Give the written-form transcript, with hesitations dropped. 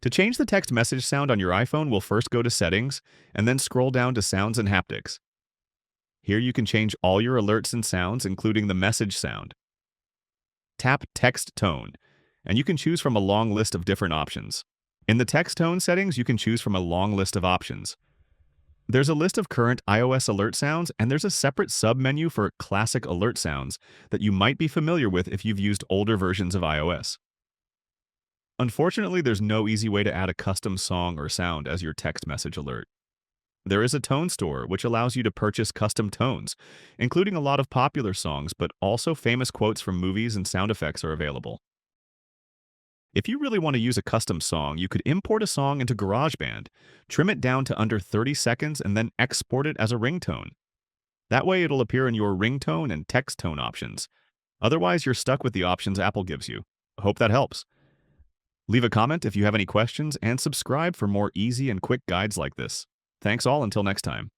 To change the text message sound on your iPhone, we'll first go to Settings and then scroll down to Sounds and Haptics. Here you can change all your alerts and sounds, including the message sound. Tap Text Tone, and you can choose from a long list of different options. In the text tone settings, you can choose from a long list of options. There's a list of current iOS alert sounds, and there's a separate sub-menu for classic alert sounds that you might be familiar with if you've used older versions of iOS. Unfortunately, there's no easy way to add a custom song or sound as your text message alert. There is a tone store, which allows you to purchase custom tones, including a lot of popular songs, but also famous quotes from movies and sound effects are available. If you really want to use a custom song, you could import a song into GarageBand, trim it down to under 30 seconds, and then export it as a ringtone. That way it'll appear in your ringtone and text tone options. Otherwise, you're stuck with the options Apple gives you. Hope that helps. Leave a comment if you have any questions, and subscribe for more easy and quick guides like this. Thanks all until next time.